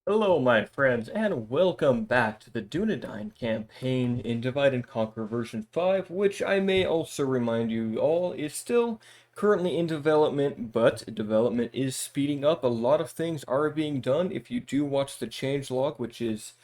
Hello, my friends, and welcome back to the Dunedain campaign in Divide and Conquer version 5, which I may also remind you all is still currently in development, but development is speeding up. A lot of things are being done. If you do watch the changelog, which is,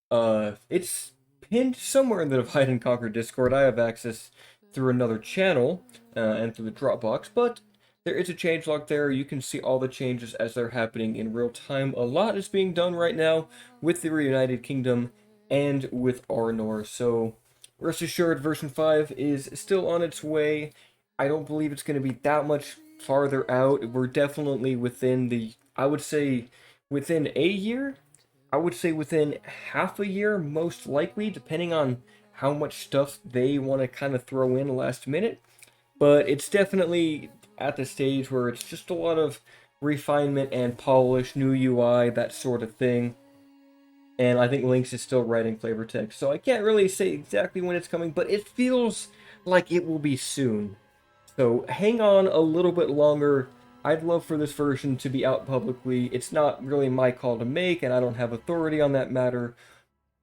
it's pinned somewhere in the Divide and Conquer Discord. I have access through another channel, and through the Dropbox, but there is a changelog there. You can see all the changes as they're happening in real time. A lot is being done right now with the Reunited Kingdom and with Arnor. So rest assured, version 5 is still on its way. I don't believe it's going to be that much farther out. We're definitely within the, I would say, within a year. I would say within half a year, most likely, depending on how much stuff they want to kind of throw in last minute. But it's definitely at the stage where it's just a lot of refinement and polish, new UI, that sort of thing. And I think Lynx is still writing flavor text, so I can't really say exactly when it's coming, but it feels like it will be soon. So hang on a little bit longer. I'd love for this version to be out publicly. It's not really my call to make, and I don't have authority on that matter.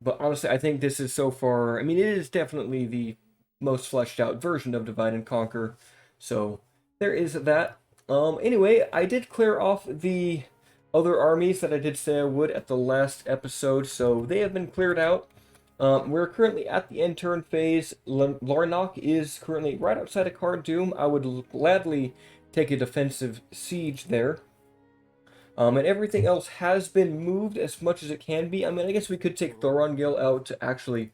But honestly, I think this is so far, I mean, it is definitely the most fleshed out version of Divide and Conquer. So there is that. Anyway, I did clear off the other armies that I did say I would at the last episode, so they have been cleared out. We're currently at the end turn phase. Larnock is currently right outside of Cardoom. I would gladly take a defensive siege there. And everything else has been moved as much as it can be. I mean, I guess we could take Thorongil out to actually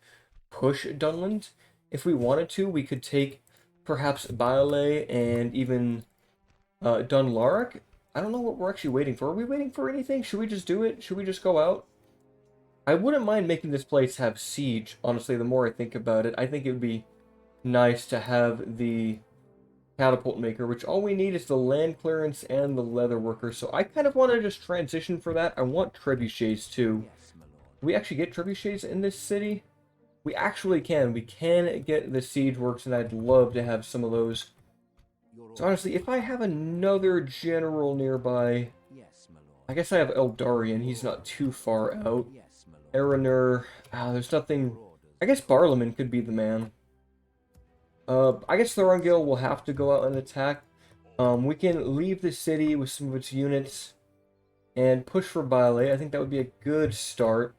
push Dunland. If we wanted to, we could take perhaps Bhaille and even Dunlarak. I don't know what we're actually waiting for. Are we waiting for anything? Should we just do it? Should we just go out? I wouldn't mind making this place have siege, honestly, the more I think about it. I think it would be nice to have the catapult maker, which all we need is the land clearance and the leather worker. So I kind of want to just transition for that. I want trebuchets too. Do we actually get trebuchets in this city? We actually can. We can get the siege works, and I'd love to have some of those. So honestly, if I have another general nearby, I guess I have Eldarion. He's not too far out. Arnor, there's nothing. I guess Barlaman could be the man. I guess Thorongil will have to go out and attack. We can leave the city with some of its units and push for Bhaille. I think that would be a good start.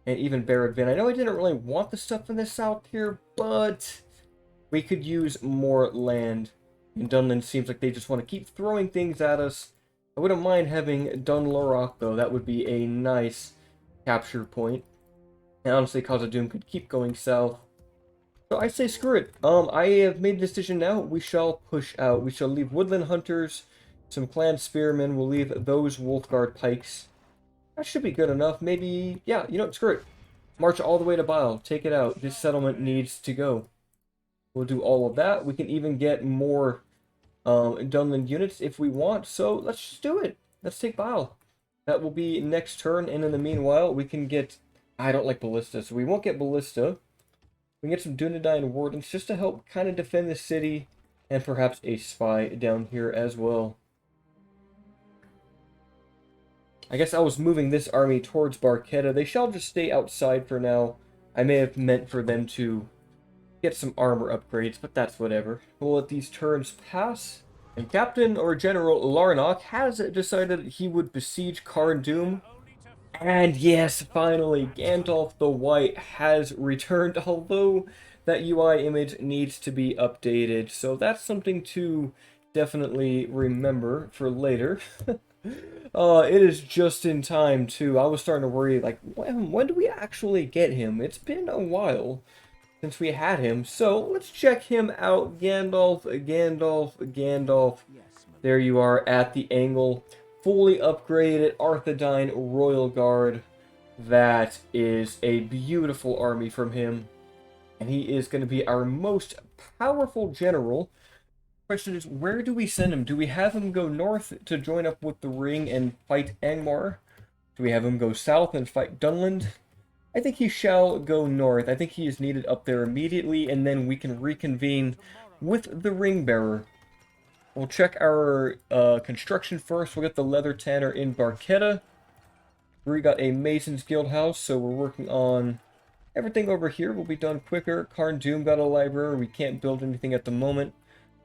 And even Barradvin. I know I didn't really want the stuff in the south here, but we could use more land. And Dunland seems like they just want to keep throwing things at us. I wouldn't mind having Dunlarak, though. That would be a nice capture point. And honestly, Khazad-dûm could keep going south. So I say screw it. I have made a decision now. We shall push out. We shall leave woodland hunters, some clan spearmen. We'll leave those Wolfguard pikes. That should be good enough. Maybe, yeah, you know, screw it. March all the way to Bhaille. Take it out. This settlement needs to go. We'll do all of that. We can even get more Dunland units if we want. So let's just do it. Let's take Bhaille. That will be next turn. And in the meanwhile, we can get... I don't like Ballista, so we won't get Ballista. We can get some Dunedain wardens just to help kind of defend the city. And perhaps a spy down here as well. I guess I was moving this army towards Barquetta. They shall just stay outside for now. I may have meant for them to get some armor upgrades, but that's whatever. We'll let these turns pass. And Captain or General Larnock has decided he would besiege Cardoom. And yes, finally, Gandalf the White has returned, although that UI image needs to be updated. So that's something to definitely remember for later. It is just in time, too. I was starting to worry, like, when do we actually get him? It's been a while since we had him. So let's check him out. Gandalf, Gandalf, Gandalf. There you are at the angle. Fully upgraded Arthedain Royal Guard. That is a beautiful army from him. And he is going to be our most powerful general. Question is, where do we send him? Do we have him go north to join up with the Ring and fight Angmar? Do we have him go south and fight Dunland? I think he shall go north. I think he is needed up there immediately, and then we can reconvene with the Ring Bearer. We'll check our construction first. We'll get the Leather Tanner in Barquetta. We got a Mason's Guild house, so we're working on everything over here will be done quicker. Karn Doom got a library. We can't build anything at the moment.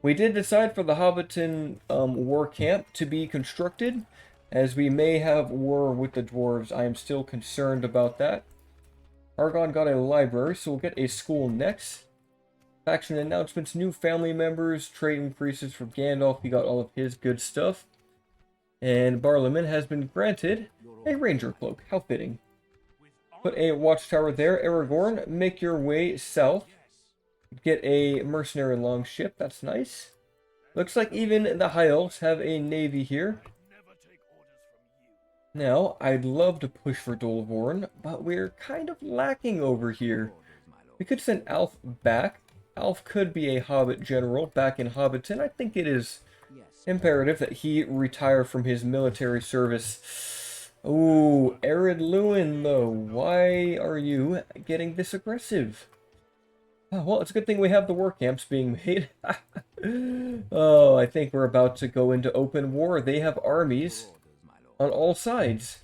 We did decide for the Hobbiton war camp to be constructed, as we may have war with the dwarves. I am still concerned about that. Argon got a library, so we'll get a school next. Faction announcements, new family members, trade increases for Gandalf. He got all of his good stuff. And Barliman has been granted a ranger cloak. How fitting. Put a watchtower there. Aragorn, make your way south. Get a mercenary longship. That's nice. Looks like even the High Elves have a navy here. Now, I'd love to push for Dolvorn, but we're kind of lacking over here. We could send Alf back. Alf could be a Hobbit general back in Hobbiton. I think it is imperative that he retire from his military service. Ooh, Arid Lewin, though. Why are you getting this aggressive? Oh, well, it's a good thing we have the war camps being made. Oh, I think we're about to go into open war. They have armies on all sides.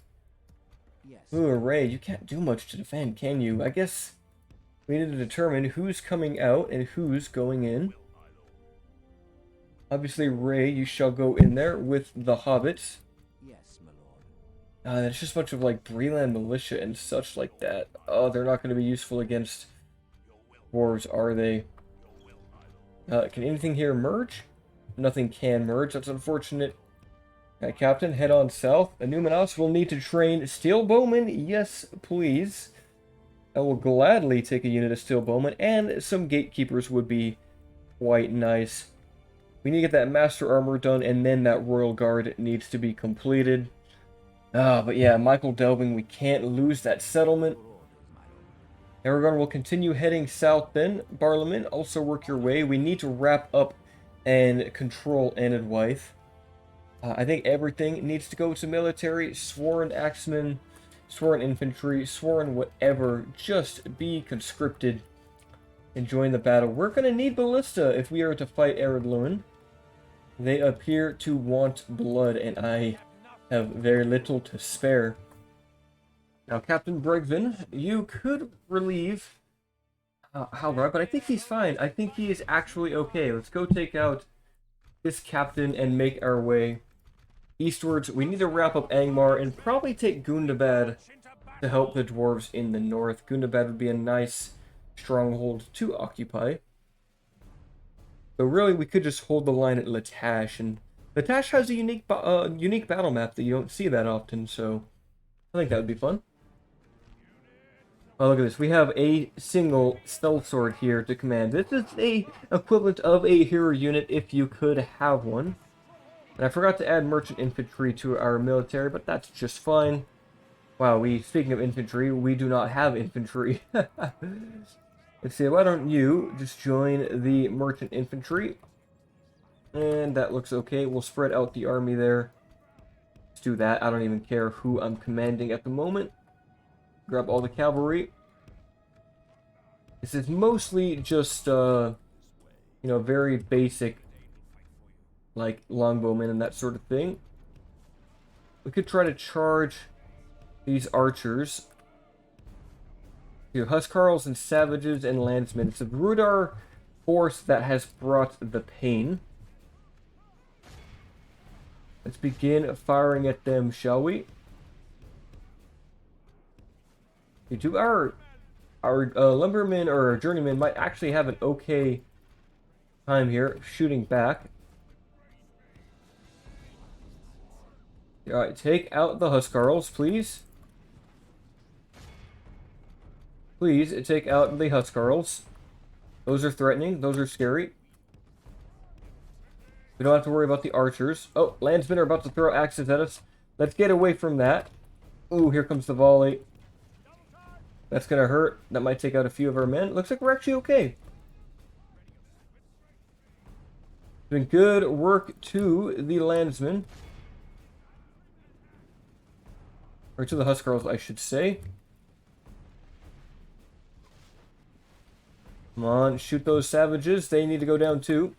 Ooh, Ray, you can't do much to defend, can you? I guess we need to determine who's coming out and who's going in. Obviously, Ray, you shall go in there with the hobbits. Yes, my lord. It's just a bunch of, like, Breland militia and such like that. Oh, they're not going to be useful against dwarves, are they? Can anything here merge? Nothing can merge. That's unfortunate. Captain, head on south. Numenos will need to train steel bowmen. Yes, please. I will gladly take a unit of steel bowmen, and some gatekeepers would be quite nice. We need to get that master armor done, and then that royal guard needs to be completed. But yeah, Michael Delving, we can't lose that settlement. Aragorn will continue heading south then. Barliman, also work your way. We need to wrap up and control Anadwythe. I think everything needs to go to military, sworn axemen, sworn infantry, sworn whatever. Just be conscripted and join the battle. We're going to need ballista if we are to fight Arid Lewin. They appear to want blood, and I have very little to spare. Now, Captain Bregvin, you could relieve Halvar, but I think he's fine. I think he is actually okay. Let's go take out this captain and make our way eastwards. We need to wrap up Angmar and probably take Gundabad to help the dwarves in the north. Gundabad would be a nice stronghold to occupy. So really, we could just hold the line at Latash, and Latash has a unique battle map that you don't see that often, so I think that would be fun. Oh, look at this. We have a single stealth sword here to command. This is a equivalent of a hero unit if you could have one. And I forgot to add merchant infantry to our military, but that's just fine. Wow, speaking of infantry, we do not have infantry. Let's see, why don't you just join the merchant infantry? And that looks okay. We'll spread out the army there. Let's do that. I don't even care who I'm commanding at the moment. Grab all the cavalry. This is mostly just, very basic, like longbowmen and that sort of thing. We could try to charge these archers. Huskarls and Savages and Landsmen. It's a Rudar force that has brought the pain. Let's begin firing at them, shall we? Our lumbermen or journeymen might actually have an okay time here shooting back. Alright, take out the Huskarls, please. Please take out the Huskarls. Those are threatening. Those are scary. We don't have to worry about the archers. Oh, landsmen are about to throw axes at us. Let's get away from that. Ooh, here comes the volley. That's gonna hurt. That might take out a few of our men. Looks like we're actually okay. Doing good work to the landsmen. Or to the Huskarls, I should say. Come on, shoot those savages. They need to go down too.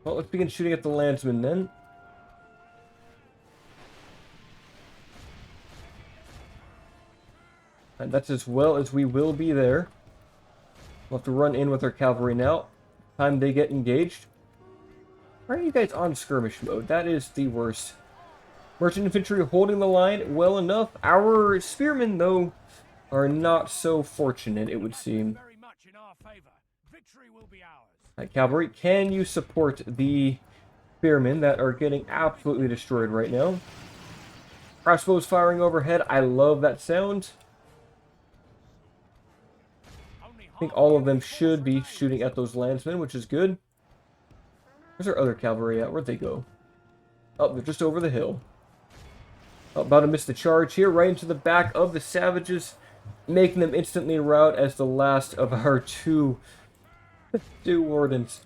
Well, let's begin shooting at the landsmen then. And that's as well as we will be there. We'll have to run in with our cavalry now. Time they get engaged. Why are you guys on skirmish mode? That is the worst. Merchant infantry holding the line well enough. Our spearmen, though, are not so fortunate, it would seem. Alright, cavalry, can you support the spearmen that are getting absolutely destroyed right now? Crossbows firing overhead. I love that sound. I think all of them should be shooting at those landsmen, which is good. Where's our other cavalry at? Where'd they go? Oh, they're just over the hill. Oh, about to miss the charge here, right into the back of the savages, making them instantly rout as the last of our two wardens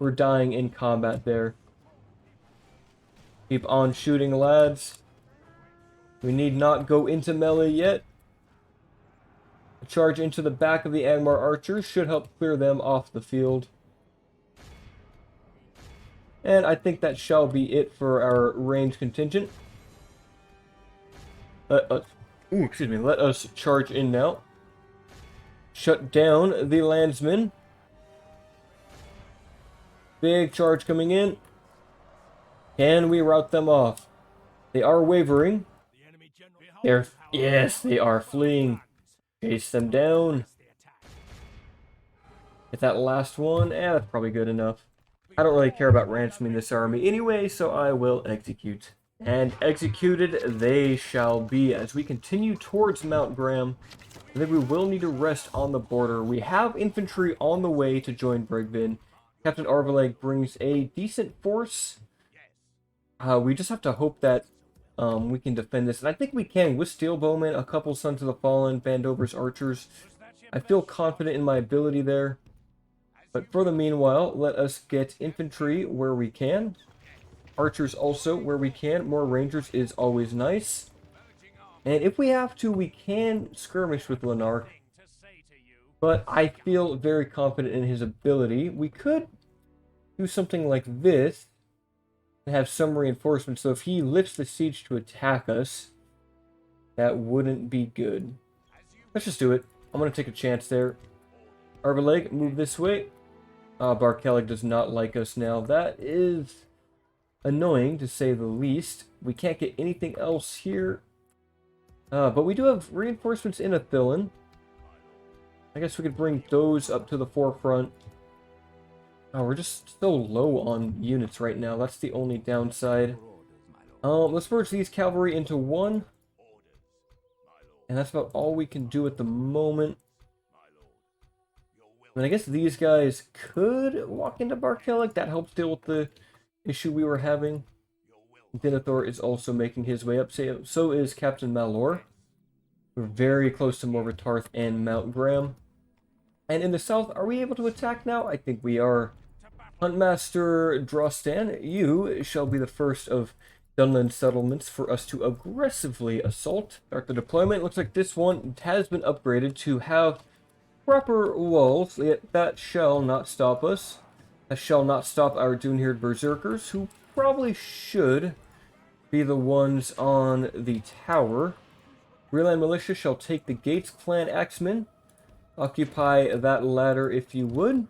were dying in combat there. Keep on shooting, lads. We need not go into melee yet. A charge into the back of the Angmar archers should help clear them off the field. And I think that shall be it for our ranged contingent. Let us charge in now. Shut down the landsmen. Big charge coming in. Can we rout them off? They are wavering. Yes, they are fleeing. Chase them down. Get that last one. That's probably good enough. I don't really care about ransoming this army anyway, so I will execute. And executed they shall be. As we continue towards Mount Graham, I think we will need to rest on the border. We have infantry on the way to join Brigvin. Captain Arveleg brings a decent force. We just have to hope that we can defend this. And I think we can with Steel Bowmen, a couple Sons of the Fallen, Vandover's archers. I feel confident in my ability there. But for the meanwhile, let us get infantry where we can. Archers also where we can. More rangers is always nice. And if we have to, we can skirmish with Lanark. But I feel very confident in his ability. We could do something like this and have some reinforcements. So if he lifts the siege to attack us, that wouldn't be good. Let's just do it. I'm going to take a chance there. Arveleg, move this way. Barkellig does not like us now. That is annoying, to say the least. We can't get anything else here. But we do have reinforcements in Athilin. I guess we could bring those up to the forefront. Oh, we're just so low on units right now. That's the only downside. Let's merge these cavalry into one. And that's about all we can do at the moment. And I guess these guys could walk into Barkellig. That helps deal with the issue we were having. Denethor is also making his way up. So is Captain Malor. We're very close to Morvatarth and Mount Graham. And in the south, are we able to attack now? I think we are. Huntmaster Drostan, you shall be the first of Dunland settlements for us to aggressively assault. Start the deployment. Looks like this one has been upgraded to have proper walls, yet that shall not stop us. That shall not stop our Dunhird Berserkers, who probably should be the ones on the tower. Rearland Militia shall take the gates. Clan Axemen, occupy that ladder if you would.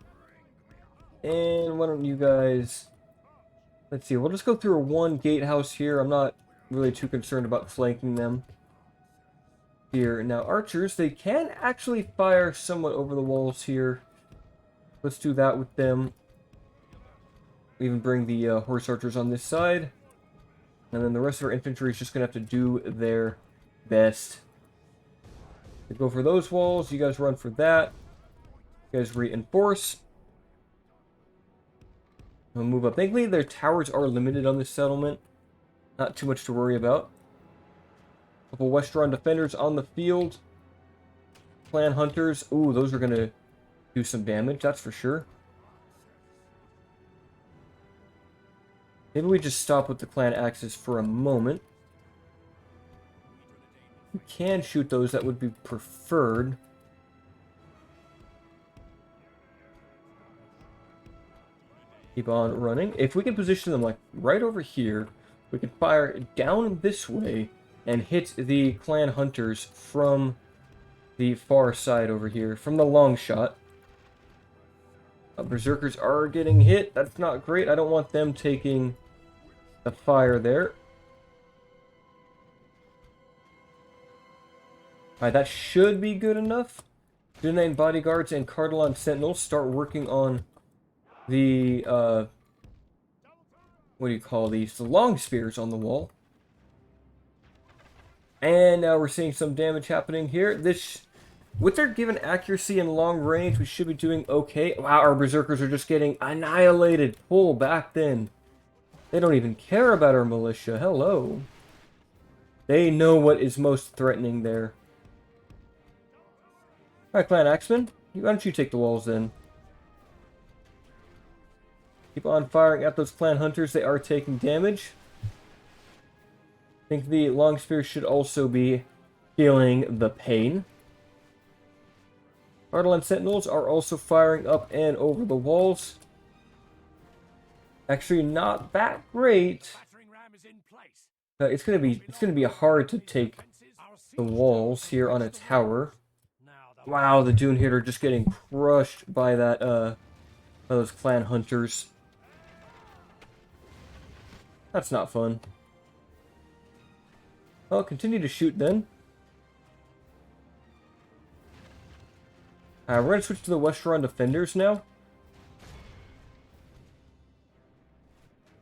And why don't you guys... Let's see, we'll just go through one gatehouse here. I'm not really too concerned about flanking them here. Now, archers, they can actually fire somewhat over the walls here. Let's do that with them. Even bring the horse archers on this side. And then the rest of our infantry is just going to have to do their best. We go for those walls. You guys run for that. You guys reinforce. We'll move up. Thankfully, their towers are limited on this settlement. Not too much to worry about. Couple Westron defenders on the field. Clan hunters. Ooh, those are going to do some damage, that's for sure. Maybe we just stop with the clan axes for a moment. We can shoot those, that would be preferred. Keep on running. If we can position them like right over here, we can fire down this way and hit the clan hunters from the far side over here from the long shot. Berserkers are getting hit. That's not great. I don't want them taking the fire there. Alright, that should be good enough. Dunedain bodyguards and Cardolan sentinels start working on the, what do you call these? The long spears on the wall. And now we're seeing some damage happening here. With their given accuracy and long range, we should be doing okay. Wow, our berserkers are just getting annihilated. Pull back then. They don't even care about our militia. Hello. They know what is most threatening there. Alright, Clan Axeman. Why don't you take the walls then? Keep on firing at those clan hunters. They are taking damage. I think the long spear should also be feeling the pain. Cardolan sentinels are also firing up and over the walls. Actually, not that great. It's gonna be hard to take the walls here on a tower. Wow, the Dune Hitter just getting crushed by that by those clan hunters. That's not fun. Well, continue to shoot then. We're going to switch to the Westeron Defenders now.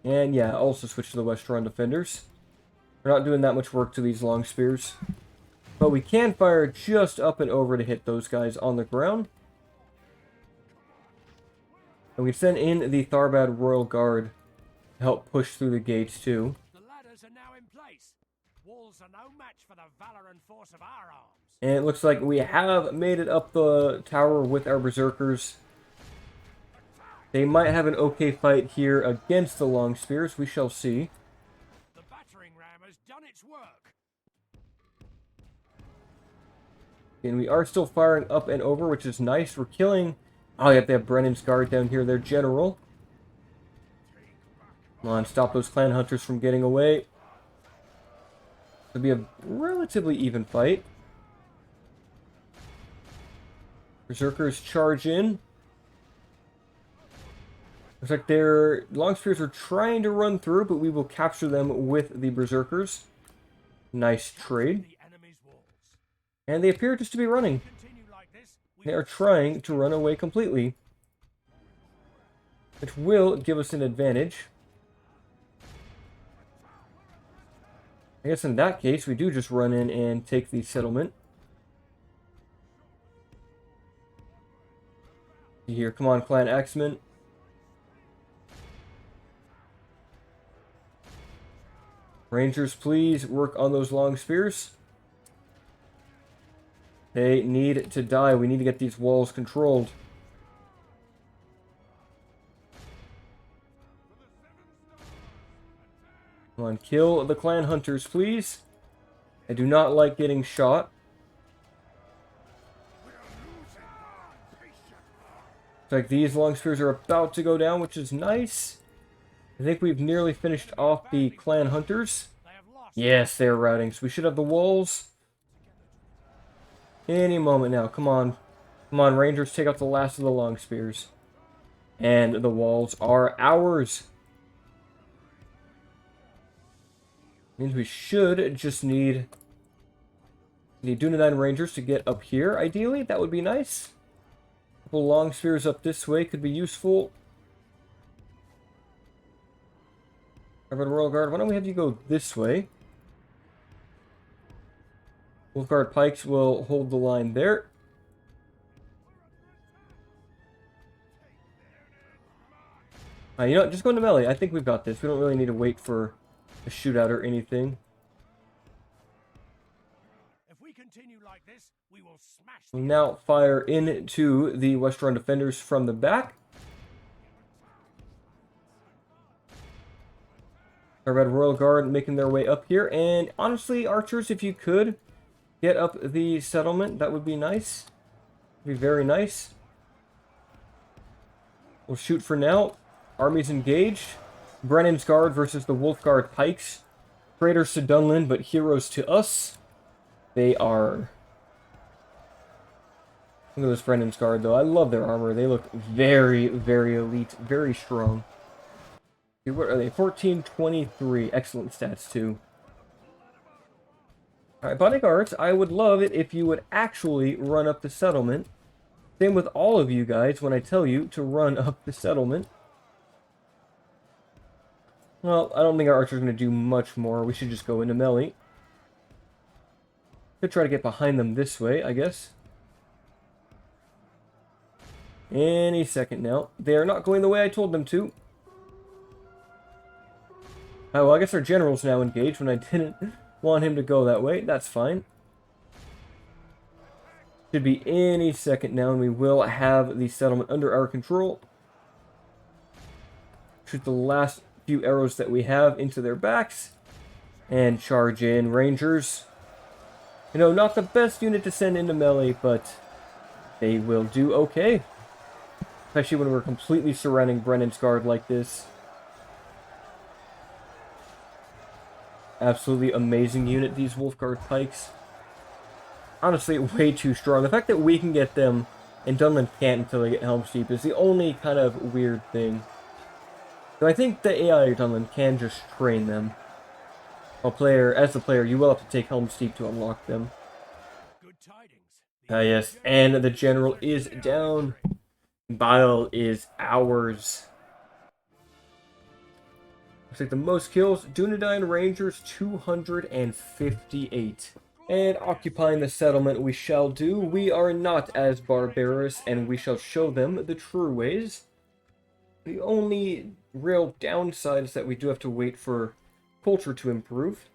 And yeah, also switch to the Westeron Defenders. We're not doing that much work to these long spears. But we can fire just up and over to hit those guys on the ground. And we send in the Tharbad Royal Guard to help push through the gates too. The ladders are now in place. Walls are no match for the valor and force of our arms. And it looks like we have made it up the tower with our berserkers. They might have an okay fight here against the long spears. We shall see. The battering ram has done its work. And we are still firing up and over, which is nice. We're killing... Oh, yeah, they have Brennan's guard down here, their general. Come on, stop those clan hunters from getting away. It'll be a relatively even fight. Berserkers charge in. Looks like their long spears are trying to run through, but we will capture them with the berserkers. Nice trade. And they appear just to be running. They are trying to run away completely, which will give us an advantage. I guess in that case, we do just run in and take the settlement. Here, come on, Clan Axeman. Rangers, please work on those long spears. They need to die. We need to get these walls controlled. Come on, kill the clan hunters, please. I do not like getting shot. It's like these long spears are about to go down, which is nice. I think we've nearly finished off the clan hunters. Yes, they're routing, so we should have the walls any moment now. Come on. Come on, Rangers, take out the last of the long spears. And the walls are ours. Means we should just need the Dunedain Rangers to get up here, ideally. That would be nice. A couple long spears up this way could be useful. Tharbad Royal Guard, why don't we have you go this way? Northguard pikes will hold the line there. You know what? Just go into melee. I think we've got this. We don't really need to wait for a shootout or anything. If we continue like this, we will smash. We'll now fire into the Westeron Defenders from the back. Tharbad Royal Guard making their way up here. And honestly, archers, if you could get up the settlement, that would be nice. Be very nice. We'll shoot for now. Armies engaged. Brennan's Guard versus the Wolfguard Pikes. Traitors to Dunlin, but heroes to us. They are Look at this Brendan's guard, though. I love their armor. They look very, very elite, very strong. Dude, what are they? 1423. Excellent stats, too. Alright, bodyguards, I would love it if you would actually run up the settlement. Same with all of you guys when I tell you to run up the settlement. Well, I don't think our archer's going to do much more. We should just go into melee. Could try to get behind them this way, I guess. Any second now. They are not going the way I told them to. Oh, well, I guess our general's now engaged when I didn't want him to go that way. That's fine. Should be any second now, and we will have the settlement under our control. Shoot the last few arrows that we have into their backs. And charge in, Rangers. You know, not the best unit to send into melee, but they will do okay. Especially when we're completely surrounding Brennan's guard like this. Absolutely amazing unit, these Wolfguard pikes. Honestly, way too strong. The fact that we can get them and Dunland can't until they get Helm's Deep is the only kind of weird thing. So I think the AI of Dunland can just train them. As the player, you will have to take Helm's Deep to unlock them. Good tidings. Yes, and the general is down. Bhaille is ours. Looks like the most kills, Dunedain Rangers, 258. And occupying the settlement we shall do. We are not as barbarous, and we shall show them the true ways. The only real downside is that we do have to wait for culture to improve.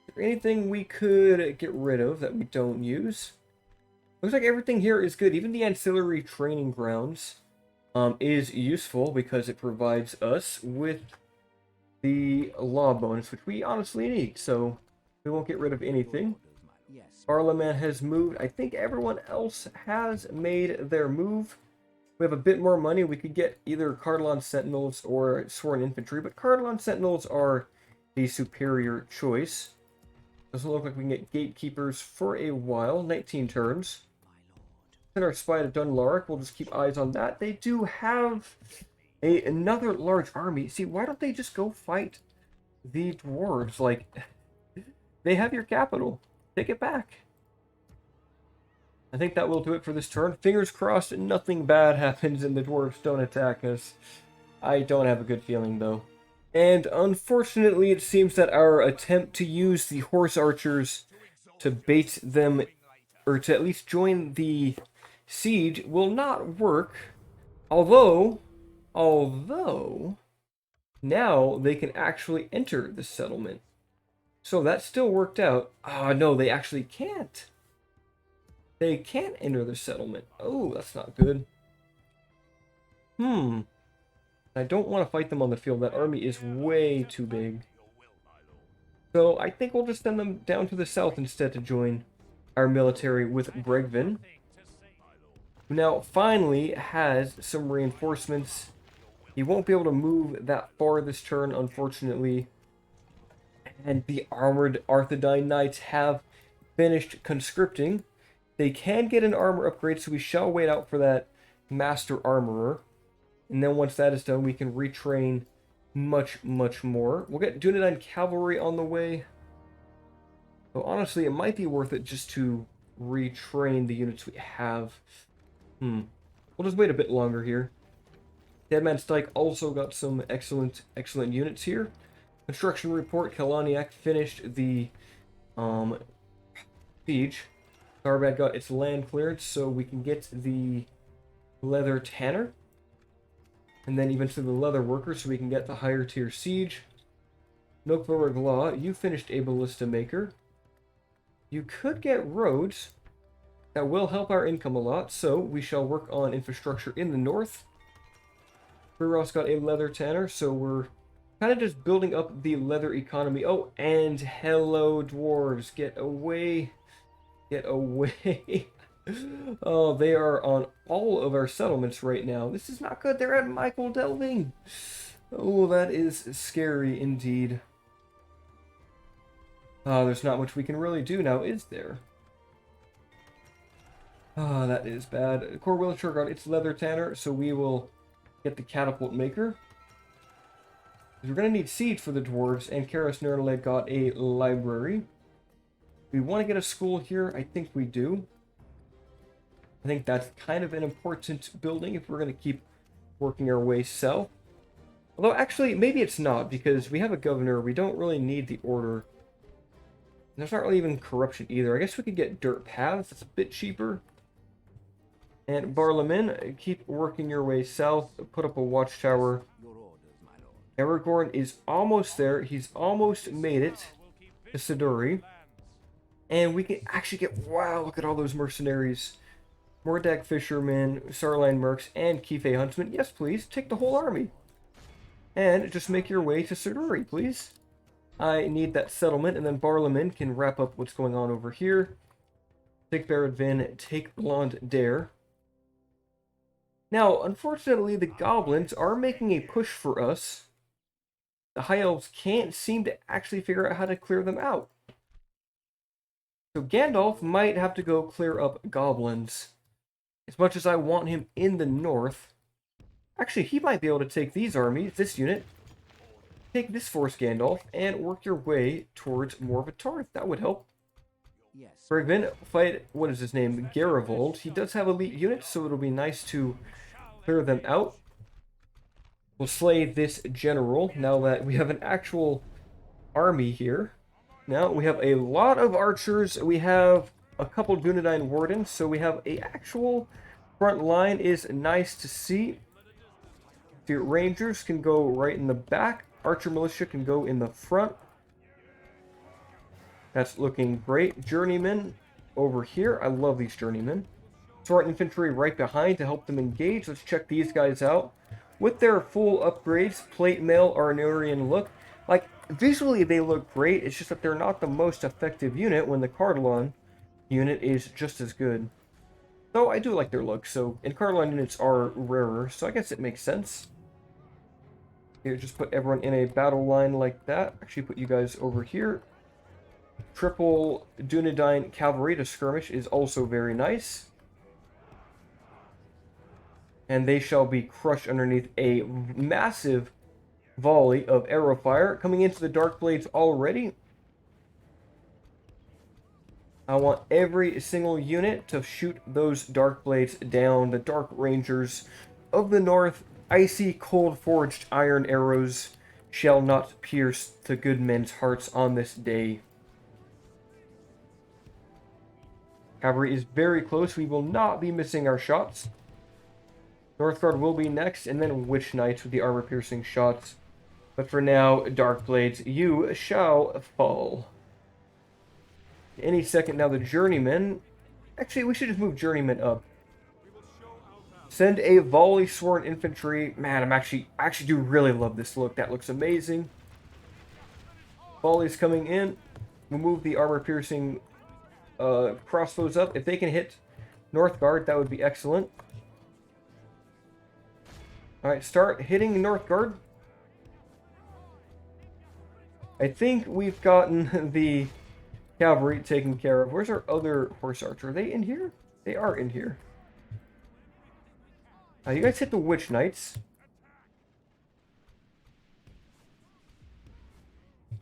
Is there anything we could get rid of that we don't use? Looks like everything here is good. Even the ancillary training grounds is useful because it provides us with the law bonus, which we honestly need. So we won't get rid of anything. Parliament has moved. I think everyone else has made their move. We have a bit more money. We could get either Cardalon Sentinels or Sworn Infantry, but Cardalon Sentinels are the superior choice. Doesn't look like we can get Gatekeepers for a while. 19 turns. Send our spy to Dunlark. We'll just keep eyes on that. They do have another large army. See, why don't they just go fight the dwarves? Like, they have your capital. Take it back. I think that will do it for this turn. Fingers crossed nothing bad happens and the dwarves don't attack us. I don't have a good feeling, though. And unfortunately, it seems that our attempt to use the horse archers to bait them, or to at least join the siege, will not work. Although, now they can actually enter the settlement. So that still worked out. Ah, no, they actually can't. They can't enter the settlement. Oh, that's not good. I don't want to fight them on the field. That army is way too big. So I think we'll just send them down to the south instead to join our military with Bregvin. Who now finally has some reinforcements. He won't be able to move that far this turn, unfortunately. And the armored Arthedain Knights have finished conscripting. They can get an armor upgrade, so we shall wait out for that Master Armorer. And then once that is done, we can retrain much, much more. We'll get Dunedain Cavalry on the way. So honestly, it might be worth it just to retrain the units we have. We'll just wait a bit longer here. Deadman's Dyke also got some excellent units here. Construction report, Kalaniak finished the siege. Starbad got its land clearance, so we can get the leather tanner. And then eventually the leather worker, so we can get the higher tier siege. Nokva Reglaw, you finished a ballista maker. You could get roads. That will help our income a lot, so we shall work on infrastructure in the north. Buros got a leather tanner, so we're kind of just building up the leather economy. Oh, and hello, dwarves. Get away. Get away. Oh, they are on all of our settlements right now. This is not good. They're at Michael Delving. Oh, that is scary indeed. There's not much we can really do now, is there? Ah, that is bad. Core wheelchair got its leather tanner, so we will get the catapult maker. We're going to need seeds for the dwarves, and Karis Nerdleg got a library. We want to get a school here. I think we do. I think that's kind of an important building if we're going to keep working our way south. Although, actually, maybe it's not, because we have a governor. We don't really need the order. There's not really even corruption either. I guess we could get dirt paths. It's a bit cheaper. And Barlaman, keep working your way south. Put up a watchtower. Aragorn is almost there. He's almost made it to Suduri. And we can actually get... Wow, look at all those mercenaries. Mordag Fishermen, Sarline Mercs, and Kife Huntsmen. Yes, please. Take the whole army. And just make your way to Suduri, please. I need that settlement, and then Barlaman can wrap up what's going on over here. Take Baradvin, take Blonde Dare. Now, unfortunately, the goblins are making a push for us. The High Elves can't seem to actually figure out how to clear them out. So Gandalf might have to go clear up goblins. As much as I want him in the north. Actually, he might be able to take these armies, this unit. Take this force, Gandalf, and work your way towards Morvatar. That would help. Yes. Bergvin, fight, what is his name? Garavold. He does have elite units, so it'll be nice to clear them out. We'll slay this general now that we have an actual army here. Now we have a lot of archers. We have a couple Dunedain wardens, so we have a actual front line. Is nice to see. The rangers can go right in the back. Archer militia can go in the front. That's looking great. Journeymen over here. I love these journeymen. Sword infantry right behind to help them engage. Let's check these guys out. With their full upgrades, plate mail, Arnorian look. Like, visually they look great. It's just that they're not the most effective unit when the Cardalon unit is just as good. Though I do like their look, so... And Cardalon units are rarer, so I guess it makes sense. Here, just put everyone in a battle line like that. Actually, put you guys over here. Triple Dunedain cavalry to skirmish is also very nice. And they shall be crushed underneath a massive volley of arrow fire. Coming into the Dark Blades already. I want every single unit to shoot those Dark Blades down. The Dark Rangers of the North. Icy, cold-forged iron arrows shall not pierce the good men's hearts on this day. Cavalry is very close. We will not be missing our shots. Northguard will be next, and then Witch Knights with the armor-piercing shots. But for now, Dark Blades, you shall fall. Any second now, the Journeymen... Actually, we should just move Journeymen up. Send a volley sworn infantry. Man, I actually do really love this look. That looks amazing. Volley's coming in. We'll move the armor-piercing crossbows up. If they can hit Northguard, that would be excellent. Alright, start hitting Northguard. I think we've gotten the cavalry taken care of. Where's our other horse archer? Are they in here? They are in here. You guys hit the Witch Knights.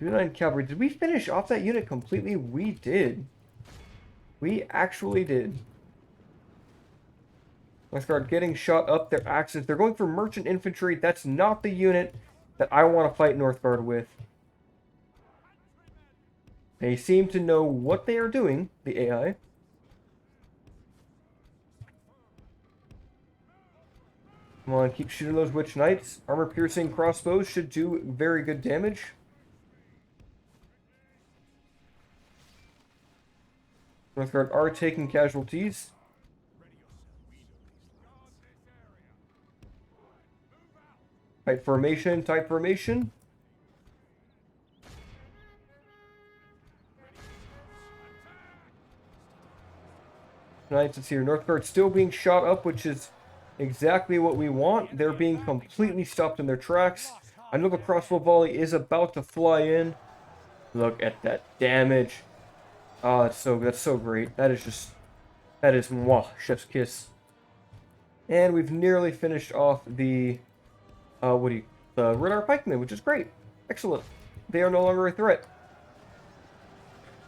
Dunedain Cavalry. Did we finish off that unit completely? We did. We actually did. Northguard getting shot up their axes. They're going for merchant infantry. That's not the unit that I want to fight Northguard with. They seem to know what they are doing, the AI. Come on, keep shooting those Witch Knights. Armor-piercing crossbows should do very good damage. Northguard are taking casualties. Tight formation, tight formation. Knights, it's here. Northguard still being shot up, which is exactly what we want. They're being completely stopped in their tracks. I know the crossbow volley is about to fly in. Look at that damage. Oh, that's so great. That is just That is moi, chef's kiss. And we've nearly finished off the, the radar pikemen, which is great. Excellent. They are no longer a threat.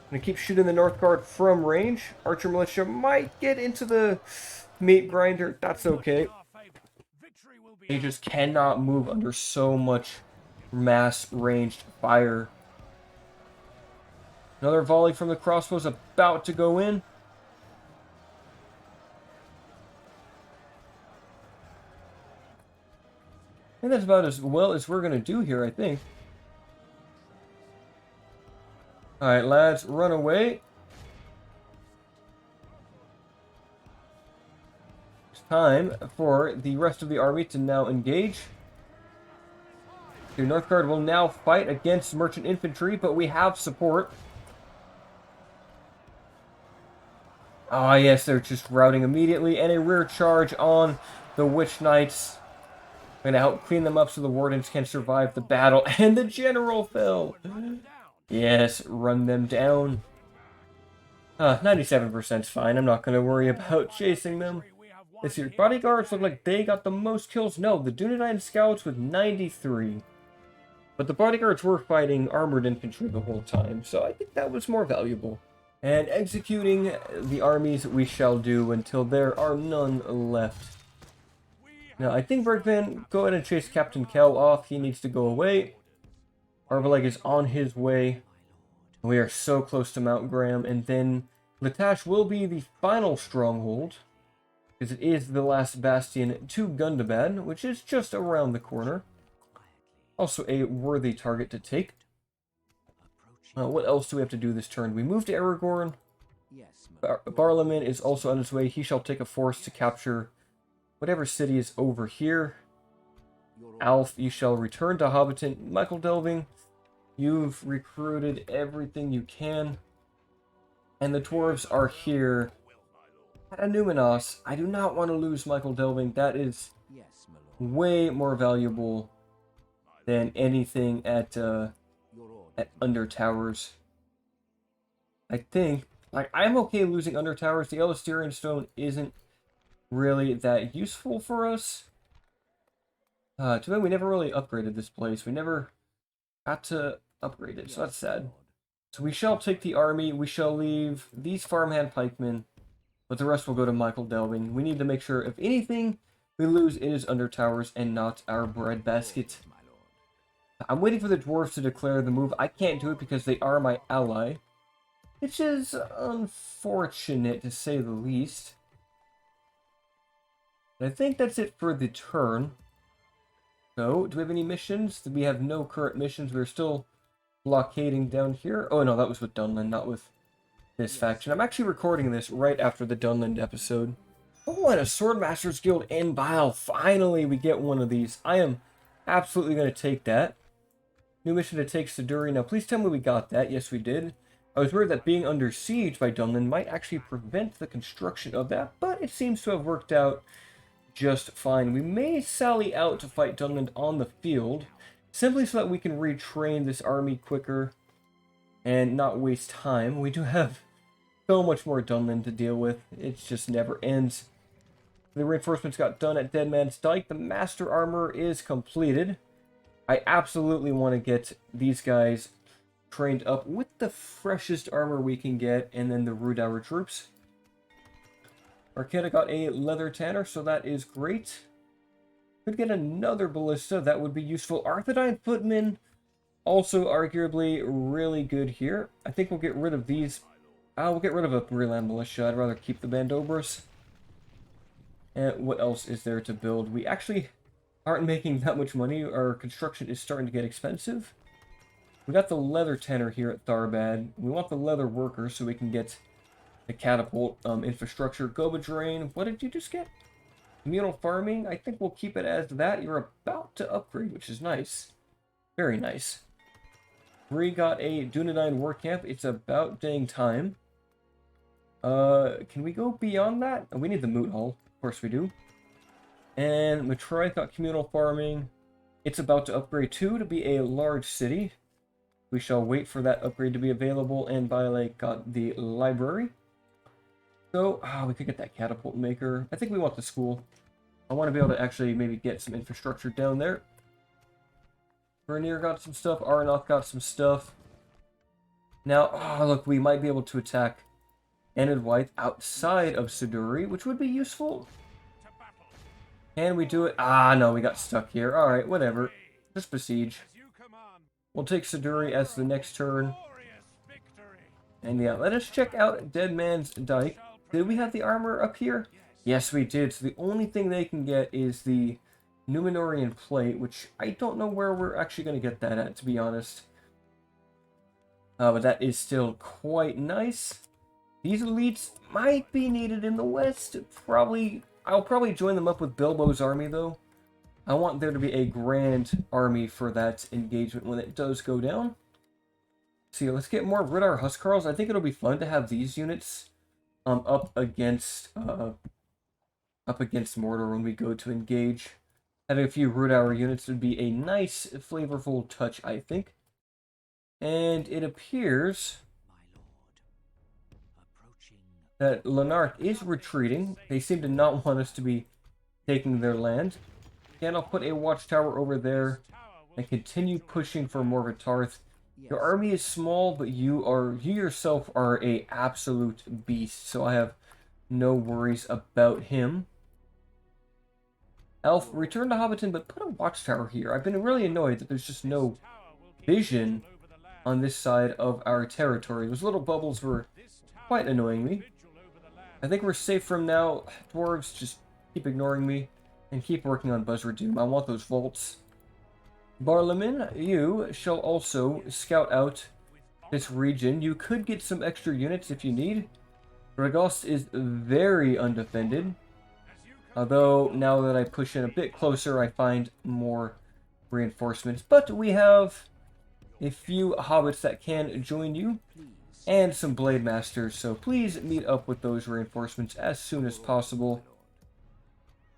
I'm gonna keep shooting the Northguard from range. Archer Militia might get into the meat grinder. That's okay. They just cannot move under so much mass ranged fire. Another volley from the crossbows about to go in. And that's about as well as we're going to do here, I think. Alright, lads, run away. It's time for the rest of the army to now engage. The Northguard will now fight against merchant infantry, but we have support. Ah, yes, they're just routing immediately, and a rear charge on the Witch Knights. I'm going to help clean them up so the Wardens can survive the battle, and the General fell. Yes, run them down. 97%'s fine. I'm not going to worry about chasing them. Let's see, bodyguards look like they got the most kills. No, the Dunedain scouts with 93. But the bodyguards were fighting armored infantry the whole time, so I think that was more valuable. And executing the armies we shall do until there are none left. Now, I think Bergvan, go ahead and chase Captain Kell off. He needs to go away. Arvaleg is on his way. We are so close to Mount Graham. And then Latash will be the final stronghold, because it is the last bastion to Gundabad, which is just around the corner. Also a worthy target to take. What else do we have to do this turn? We move to Aragorn. Barlaman is also on his way. He shall take a force to capture whatever city is over here. Alf, you shall return to Hobbiton. Michael Delving, you've recruited everything you can. And the dwarves are here at Numenos. I do not want to lose Michael Delving. That is way more valuable than anything at Under Towers. I think, like, I'm okay losing Under Towers. The Elysterian Stone isn't really that useful for us. Too bad we never really upgraded this place. We never got to upgrade it, so that's sad. So we shall take the army. We shall leave these farmhand pikemen, but the rest will go to Michael Delving. We need to make sure, if anything we lose, it is Under Towers and not our breadbasket. I'm waiting for the dwarves to declare the move. I can't do it because they are my ally, which is unfortunate to say the least. But I think that's it for the turn. So, do we have any missions? We have no current missions. We're still blockading down here. Oh no, that was with Dunland, not with this faction. I'm actually recording this right after the Dunland episode. Oh, and a Swordmasters Guild in Bhaille. Finally, we get one of these. I am absolutely going to take that. New mission to take Suduri. Now, please tell me we got that. Yes, we did. I was worried that being under siege by Dunland might actually prevent the construction of that, but it seems to have worked out just fine. We may sally out to fight Dunland on the field, simply so that we can retrain this army quicker and not waste time. We do have so much more Dunland to deal with. It just never ends. The reinforcements got done at Dead Man's Dyke. The Master Armor is completed. I absolutely want to get these guys trained up with the freshest armor we can get, and then the Rudauer troops. Arcata got a leather tanner, so that is great. Could get another ballista, that would be useful. Arthedain footmen, also arguably really good here. I think we'll get rid of these. We'll get rid of a Breland militia. I'd rather keep the Bandobras. And what else is there to build? We actually aren't making that much money. Our construction is starting to get expensive. We got the leather tanner here at Tharbad. We want the leather worker so we can get the catapult infrastructure. Goba Drain, what did you just get? Communal farming, I think we'll keep it as that. You're about to upgrade, which is nice. Very nice. We got a Dunedain war camp. It's about dang time. Can we go beyond that? We need the Moot Hall. Of course we do. And Matroy got communal farming. It's about to upgrade too to be a large city. We shall wait for that upgrade to be available. And Bhaille got the library. So, we could get that catapult maker. I think we want the school. I want to be able to actually maybe get some infrastructure down there. Vernier got some stuff. Arnor got some stuff. Now, look, we might be able to attack Enid White outside of Suduri, which would be useful. Can we do it? No, we got stuck here. Alright, whatever. Just besiege. We'll take Suduri as the next turn. And yeah, let us check out Dead Man's Dyke. Did we have the armor up here? Yes, we did. So the only thing they can get is the Numenorian plate, which I don't know where we're actually going to get that at, to be honest. But that is still quite nice. These elites might be needed in the west. I'll probably join them up with Bilbo's army, though. I want there to be a grand army for that engagement when it does go down. So yeah, let's get more Ridar Huskarls. I think it'll be fun to have these units up against Mordor when we go to engage. Having a few Ridar units would be a nice, flavorful touch, I think. And it appears that Lanark is retreating. They seem to not want us to be taking their land. And I'll put a watchtower over there and continue pushing for Morvatarth. Your army is small, but you yourself are a absolute beast, so I have no worries about him. Elf, return to Hobbiton, but put a watchtower here. I've been really annoyed that there's just no vision on this side of our territory. Those little bubbles were quite annoying me. I think we're safe from now. Dwarves, just keep ignoring me and keep working on Buzzer Doom. I want those vaults. Barlaman, you shall also scout out this region. You could get some extra units if you need. Ragost is very undefended. Although, now that I push in a bit closer, I find more reinforcements. But we have a few hobbits that can join you, and some blade masters. So please meet up with those reinforcements as soon as possible.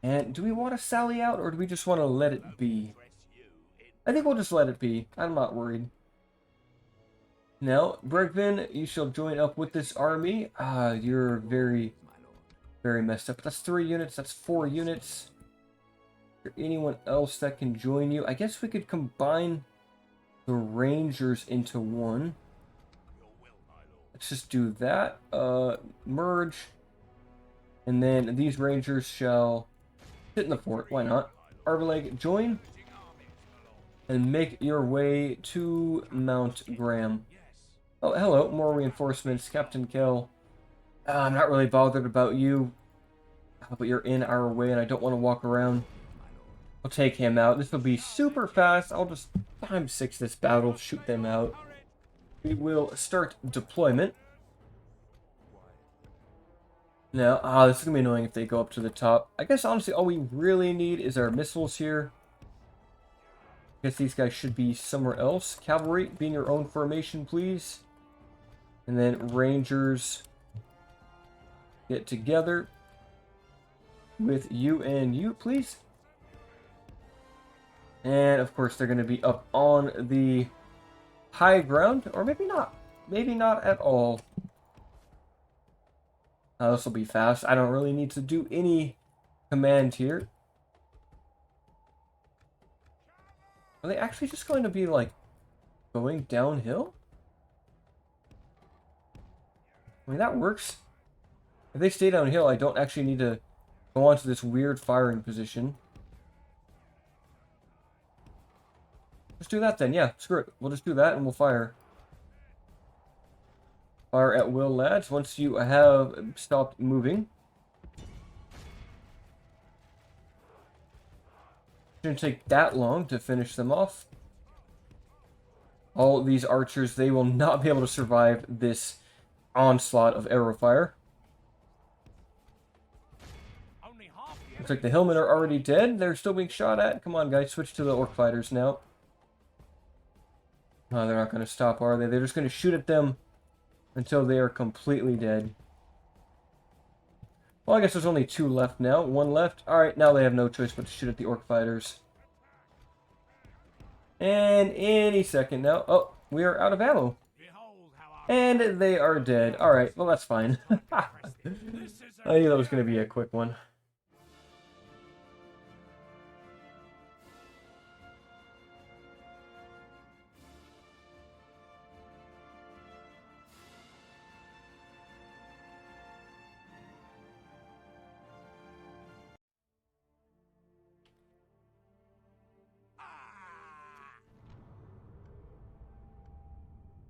And do we want to sally out, or do we just want to let it be? I think we'll just let it be. I'm not worried. Now, Bregvin, you shall join up with this army. You're very, very messed up. That's 3 units. That's 4 units. Is there anyone else that can join you? I guess we could combine the Rangers into one. Let's just do that. Merge. And then these Rangers shall sit in the fort. Why not? Arveleg, join. And make your way to Mount Graham. Oh, hello. More reinforcements. Captain Kell. I'm not really bothered about you. But you're in our way and I don't want to walk around. I'll take him out. This will be super fast. I'll just time 6 this battle. Shoot them out. We will start deployment. Now, this is going to be annoying if they go up to the top. I guess, honestly, all we really need is our missiles here. I guess these guys should be somewhere else. Cavalry, be in your own formation, please. And then Rangers, get together with you and you, please. And, of course, they're going to be up on the high ground. Or maybe not. Maybe not at all. This will be fast. I don't really need to do any command here. Are they actually just going to be, like, going downhill? I mean, that works. If they stay downhill, I don't actually need to go on to this weird firing position. Let's do that then. Yeah, screw it. We'll just do that and we'll fire. Fire at will, lads, once you have stopped moving. Shouldn't take that long to finish them off. All these archers, they will not be able to survive this onslaught of arrow fire. Looks like the hillmen are already dead. They're still being shot at. Come on, guys, switch to the orc fighters now. Oh, they're not going to stop, are they? They're just going to shoot at them until they are completely dead. Well, I guess there's only 2 left now. 1 left. Alright, now they have no choice but to shoot at the orc fighters. And any second now. Oh, we are out of ammo. And they are dead. Alright, well that's fine. This is I knew that was going to be a quick one.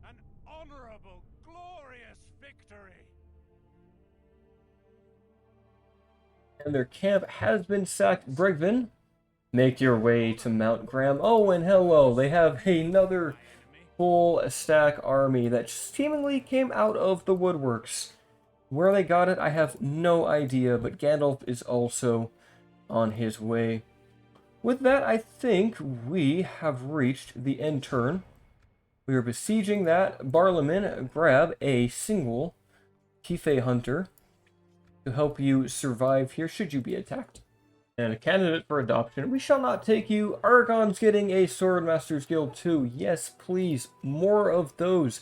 an honorable, glorious victory. And their camp has been sacked. Brigvin, make your way to Mount Graham. Oh, and hello. They have another My enemy. full stack army that seemingly came out of the woodworks. Where they got it, I have no idea, but Gandalf is also on his way. With that, I think we have reached the end turn. We are besieging that. Barlaman, grab a single Tife Hunter to help you survive here should you be attacked. And a candidate for adoption. We shall not take you. Argon's getting a Swordmaster's Guild too. Yes, please. More of those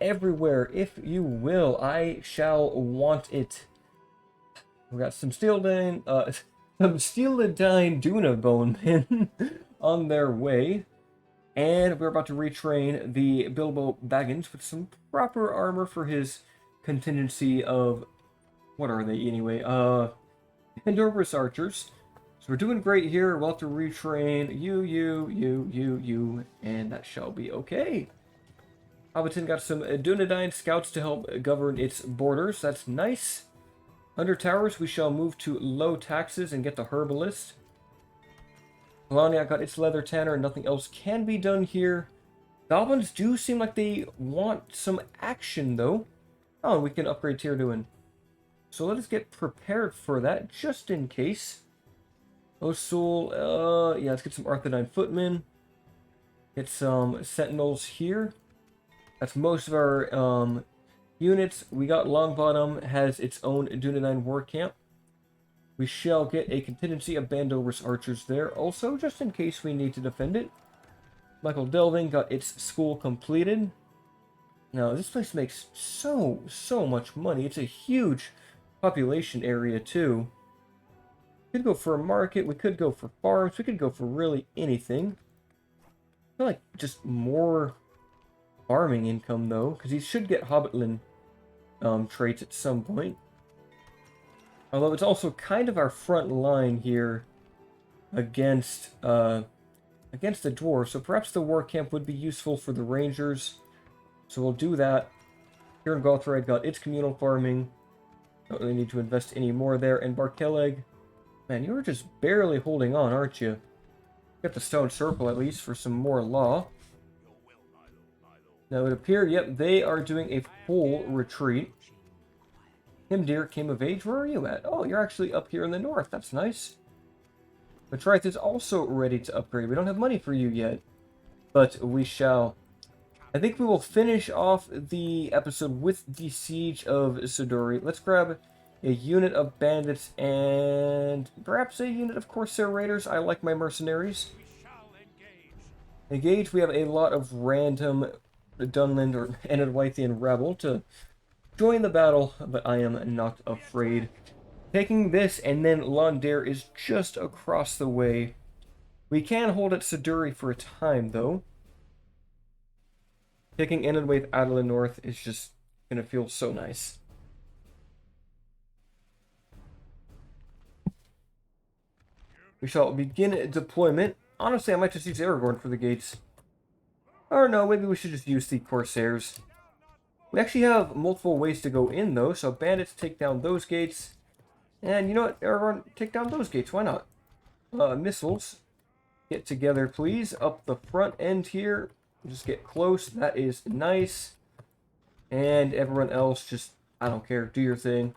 everywhere, if you will. I shall want it. We got some Steeldine Duna Bonemen on their way. And we're about to retrain the Bilbo Baggins with some proper armor for his contingency of... What are they anyway? Pandorus archers. So we're doing great here. We'll have to retrain you, and that shall be okay. Hobbiton got some Dunedain scouts to help govern its borders. That's nice. Under towers, we shall move to low taxes and get the herbalist. Melania got its leather tanner, and nothing else can be done here. Goblins do seem like they want some action, though. Oh, and we can upgrade tier 2. So let us get prepared for that, just in case. Osul, yeah, let's get some Arthedain footmen. Get some sentinels here. That's most of our units. We got Longbottom, has its own Dunedain war camp. We shall get a contingency of Bandorus archers there, also, just in case we need to defend it. Michael Delving got its school completed. Now, this place makes so much money. It's a huge population area, too. We could go for a market, we could go for farms, we could go for really anything. I feel like just more farming income, though, because he should get Hobbitland traits at some point. Although it's also kind of our front line here against the dwarves, so perhaps the war camp would be useful for the rangers. So we'll do that. Here in Gothrad got its communal farming. Don't really need to invest any more there. And Barkeleg, man, you're just barely holding on, aren't you? Got the stone circle at least for some more law. Now it appears, yep, they are doing a full retreat. Himdir came of age. Where are you at? Oh, you're actually up here in the north. That's nice. Matrice is also ready to upgrade. We don't have money for you yet, but we shall. I think we will finish off the episode with the Siege of Suduri. Let's grab a unit of bandits and perhaps a unit of Corsair Raiders. I like my mercenaries. We shall engage. Engage, we have a lot of random Dunland or Enedwythian rebel to join the battle, but I am not afraid. Taking this, and then Londair is just across the way. We can hold at Suduri for a time, though. Taking Enedwaith out of the north is just going to feel so nice. We shall begin deployment. Honestly, I might just use Aragorn for the gates. Or no, maybe we should just use the Corsairs. We actually have multiple ways to go in, though, so bandits take down those gates. And you know what, Aragorn, take down those gates, why not? Missiles, get together, please, up the front end here. Just get close, that is nice. And everyone else, just, I don't care, do your thing.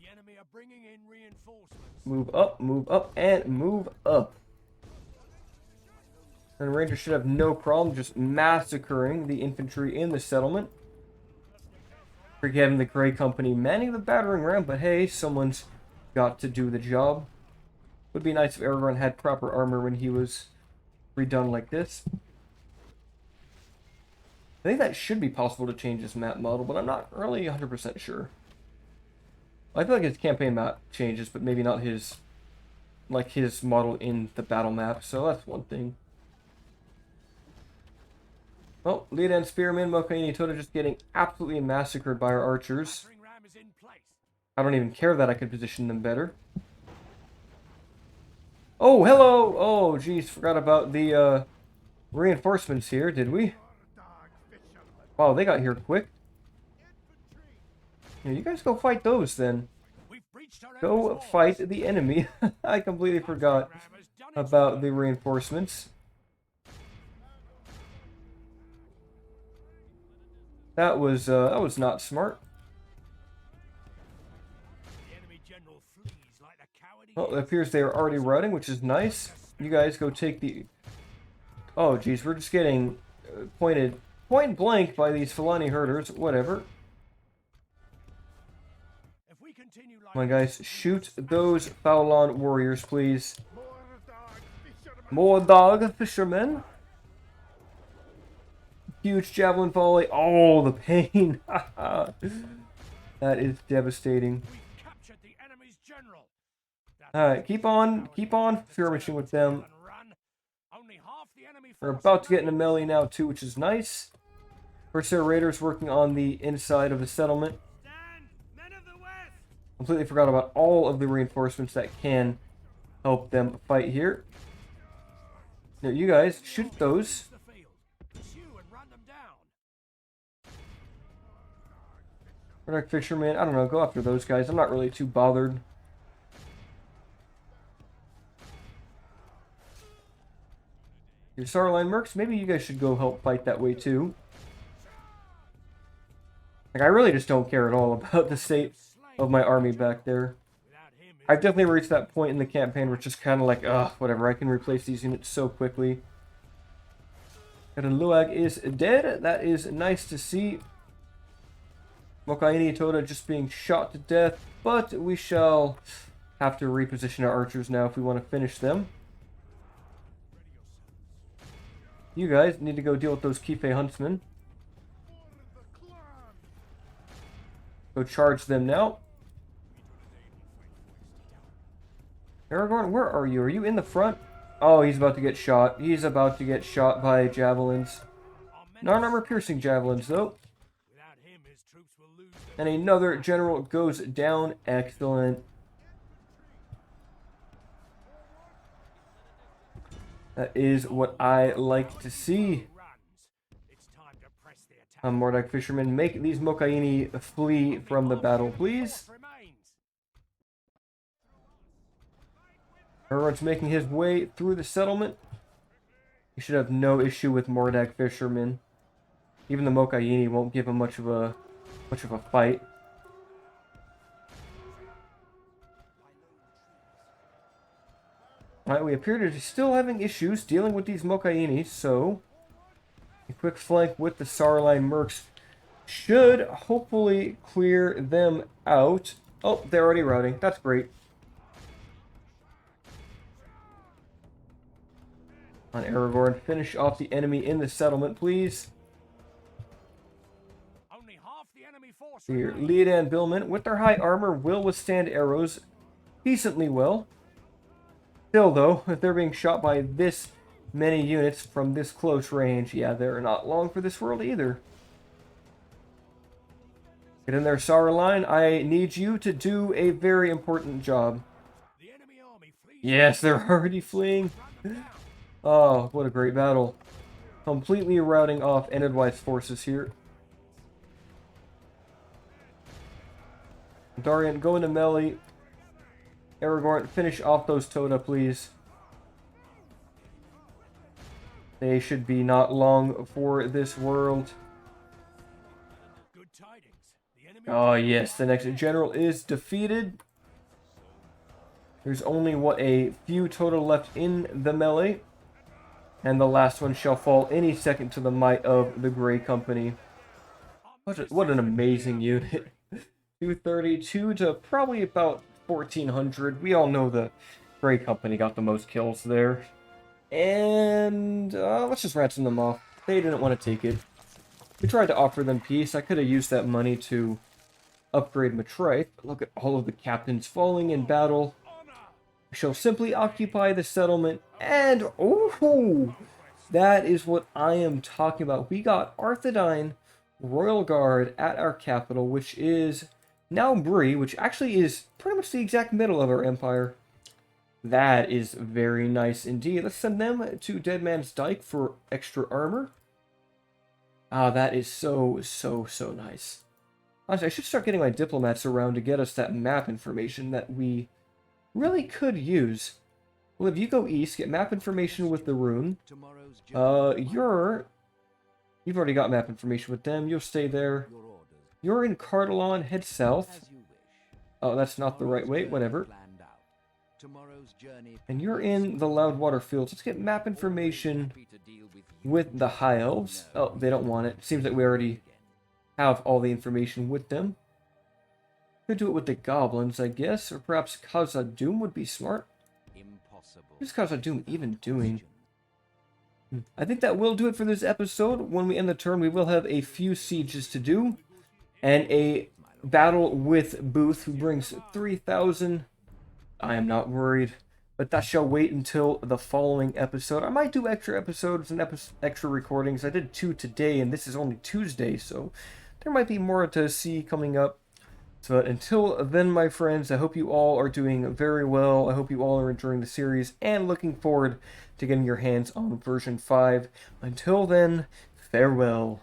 The enemy are bringing in reinforcements. Move up, and move up. And Rangers should have no problem just massacring the infantry in the settlement. Forgetting the Grey Company manning the battering ram, but hey, someone's got to do the job. Would be nice if Aragorn had proper armor when he was redone like this. I think that should be possible to change this map model, but I'm not really 100% sure. I feel like his campaign map changes, but maybe not his, like, his model in the battle map, so that's one thing. Well, lead and spearman, Mokaini Toda just getting absolutely massacred by our archers. Battering ram is in place. I don't even care that I could position them better. Oh, hello! Oh, geez, forgot about the, reinforcements here, did we? Wow, they got here quick. Yeah, you guys go fight those, then. We've breached our Go enemy's fight walls. the enemy. I completely forgot Battering ram has done its about work. the reinforcements. That was not smart. The enemy general flees like the coward he Well, it is. appears they are already routing, which is nice. You guys go take the... Oh, geez, we're just getting point blank by these Fulani herders. Whatever. If we continue like Come on, guys, shoot those Faolon warriors, please. More dog fishermen. Huge javelin volley. Oh, the pain. That is devastating. we've captured the enemy's general. Alright, keep on skirmishing with them. And run. Only half the enemy We're force about to get in a remains. melee now, too, which is nice. Corsair Raiders working on the inside of the settlement. Stand, men of the west. Completely forgot about all of the reinforcements that can help them fight here. Now, you guys, shoot those. The field. Pursue and run them down. Dark Fisherman, I don't know, go after those guys. I'm not really too bothered. Your Starline Mercs, maybe you guys should go help fight that way too. Like, I really just don't care at all about the state of my army back there. Without him, I've definitely reached that point in the campaign where it's just kind of like, ugh, whatever, I can replace these units so quickly. And Luag is dead. That is nice to see. Mokaini Toda just being shot to death, but we shall have to reposition our archers now if we want to finish them. You guys need to go deal with those Kife huntsmen. Go charge them now. Aragorn, where are you? Are you in the front? Oh, he's about to get shot. He's about to get shot by javelins. our men Non-armor piercing javelins, though. without him, his troops will lose their And another general goes down. Excellent. That is what I like to see. runs. It's time to press the attack. Mordek Fisherman, make these Mokaini flee from the battle, please. Force remains. Aragorn's making his way through the settlement. He should have no issue with Mordag Fisherman. Even the Mokaini won't give him much of a fight. Alright, we appear to be still having issues dealing with these Mokaini, so a quick flank with the Sarline Mercs should hopefully clear them out. Oh, they're already routing. That's great. On Aragorn, finish off the enemy in the settlement, please. Only half the enemy force Here, remains. Lead and Billman, with their high armor, will withstand arrows decently well. Still, though, if they're being shot by this many units from this close range, yeah, they're not long for this world either. Get in there, Sauerline. I need you to do a very important job. The enemy army flees. Yes, they're already fleeing. Run them down. Oh, what a great battle. Completely routing off Enedwite's forces here. Darian, go into melee. Aragorn, finish off those Toda, please. They should be not long for this world. Good tidings. The enemy Oh, yes, the next general is defeated. There's only, what, a few Toda left in the melee. And the last one shall fall any second to the might of the Grey Company. What an amazing unit. 232 to probably about 1400. We all know the Grey Company got the most kills there. And let's just ransom them off. They didn't want to take it. We tried to offer them peace. I could have used that money to upgrade Matrice, but look at all of the captains falling in battle. We shall simply occupy the settlement, and oh, that is what I am talking about. We got Arthedain Royal Guard at our capital, which is now Bree, which actually is pretty much the exact middle of our empire. That is very nice indeed. Let's send them to Dead Man's Dyke for extra armor. Ah, that is so nice. Honestly, I should start getting my diplomats around to get us that map information that we really could use. Well, if you go east, get map information with the rune. You've already got map information with them. You'll stay there. You're in Cardalon, head south. Oh, that's not the right way, whatever. And you're in the Loudwater Fields. Let's get map information with the High Elves. Oh, they don't want it. Seems like we already have all the information with them. Could do it with the Goblins, I guess. Or perhaps Khazad-dûm would be smart. What is Khazad-dûm even doing? I think that will do it for this episode. When we end the turn, we will have a few sieges to do. And a battle with Booth, who brings 3,000. I am not worried. But that shall wait until the following episode. I might do extra episodes and extra recordings. I did 2 today, and this is only Tuesday, so there might be more to see coming up. So until then, my friends, I hope you all are doing very well. I hope you all are enjoying the series and looking forward to getting your hands on version 5. Until then, farewell.